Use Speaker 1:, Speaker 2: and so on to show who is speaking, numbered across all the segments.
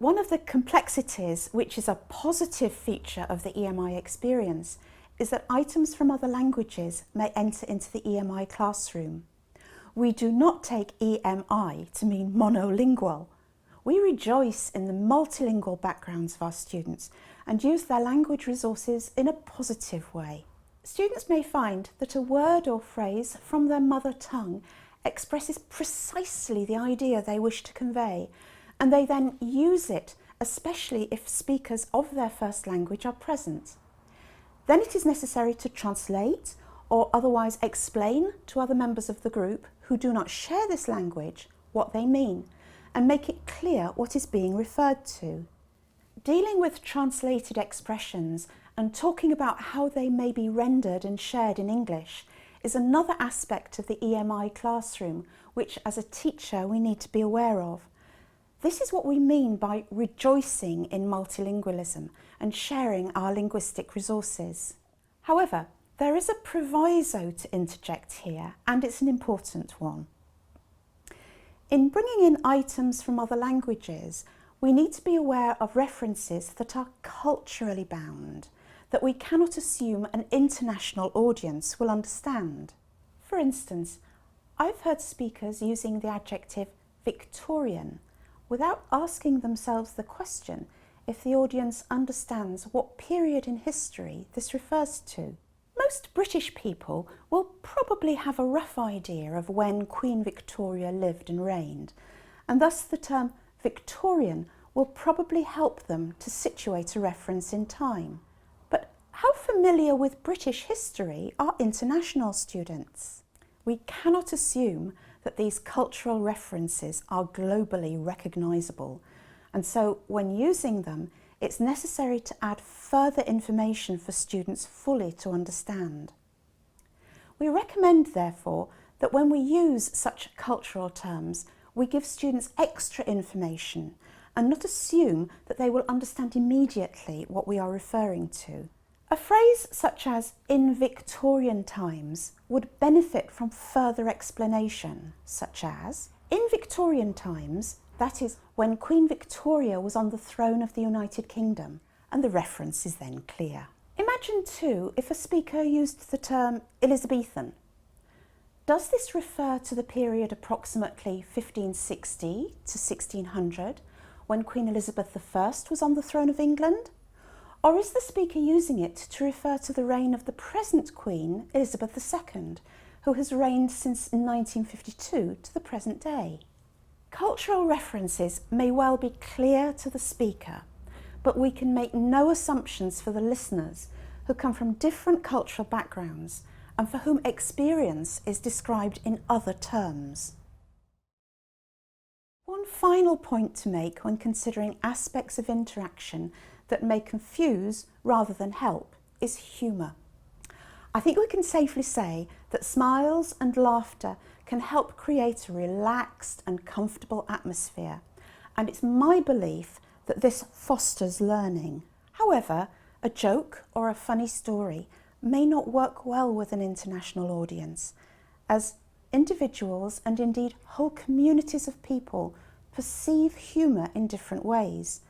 Speaker 1: One of the complexities, which is a positive feature of the EMI experience, is that items from other languages may enter into the EMI classroom. We do not take EMI to mean monolingual. We rejoice in the multilingual backgrounds of our students and use their language resources in a positive way. Students may find that a word or phrase from their mother tongue expresses precisely the idea they wish to convey, and they then use it, especially if speakers of their first language are present. Then it is necessary to translate or otherwise explain to other members of the group who do not share this language what they mean and make it clear what is being referred to. Dealing with translated expressions and talking about how they may be rendered and shared in English is another aspect of the EMI classroom which as a teacher we need to be aware of. This is what we mean by rejoicing in multilingualism and sharing our linguistic resources. However, there is a proviso to interject here, and it's an important one. In bringing in items from other languages, we need to be aware of references that are culturally bound, that we cannot assume an international audience will understand. For instance, I've heard speakers using the adjective Victorian without asking themselves the question if the audience understands what period in history this refers to. Most British people will probably have a rough idea of when Queen Victoria lived and reigned, and thus the term Victorian will probably help them to situate a reference in time. But how familiar with British history are international students? We cannot assume that these cultural references are globally recognisable, and so when using them, it's necessary to add further information for students fully to understand. We recommend, therefore, that when we use such cultural terms, we give students extra information and not assume that they will understand immediately what we are referring to. A phrase such as "in Victorian times" would benefit from further explanation, such as "in Victorian times," that is, when Queen Victoria was on the throne of the United Kingdom, and the reference is then clear. Imagine too if a speaker used the term Elizabethan. Does this refer to the period approximately 1560 to 1600, when Queen Elizabeth I was on the throne of England? Or is the speaker using it to refer to the reign of the present Queen, Elizabeth II, who has reigned since 1952 to the present day? Cultural references may well be clear to the speaker, but we can make no assumptions for the listeners who come from different cultural backgrounds and for whom experience is described in other terms. One final point to make when considering aspects of interaction that may confuse rather than help is humour. I think we can safely say that smiles and laughter can help create a relaxed and comfortable atmosphere, and it's my belief that this fosters learning. However, a joke or a funny story may not work well with an international audience, as individuals and indeed whole communities of people perceive humour in different ways.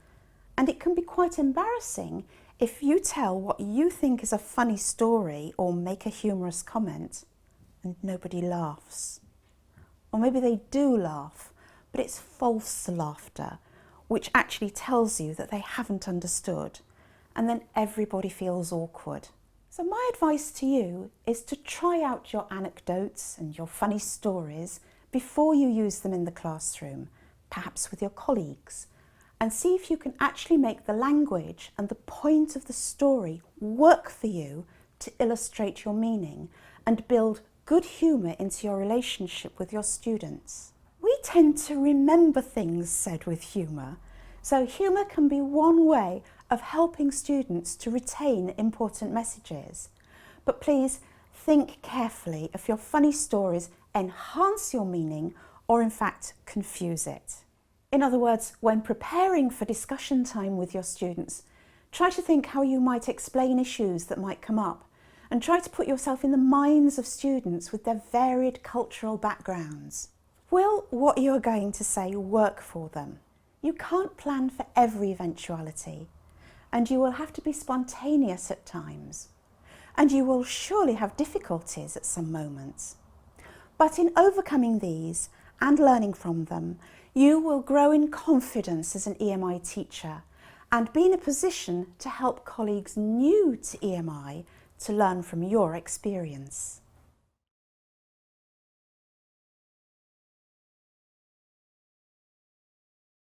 Speaker 1: And it can be quite embarrassing if you tell what you think is a funny story or make a humorous comment and nobody laughs. Or maybe they do laugh, but it's false laughter, which actually tells you that they haven't understood, and then everybody feels awkward. So my advice to you is to try out your anecdotes and your funny stories before you use them in the classroom, perhaps with your colleagues, and see if you can actually make the language and the point of the story work for you to illustrate your meaning and build good humour into your relationship with your students. We tend to remember things said with humour, so humour can be one way of helping students to retain important messages. But please think carefully if your funny stories enhance your meaning or in fact confuse it. In other words, when preparing for discussion time with your students, try to think how you might explain issues that might come up, and try to put yourself in the minds of students with their varied cultural backgrounds. Will what you are going to say work for them? You can't plan for every eventuality, and you will have to be spontaneous at times, and you will surely have difficulties at some moments. But in overcoming these and learning from them, you will grow in confidence as an EMI teacher and be in a position to help colleagues new to EMI to learn from your experience.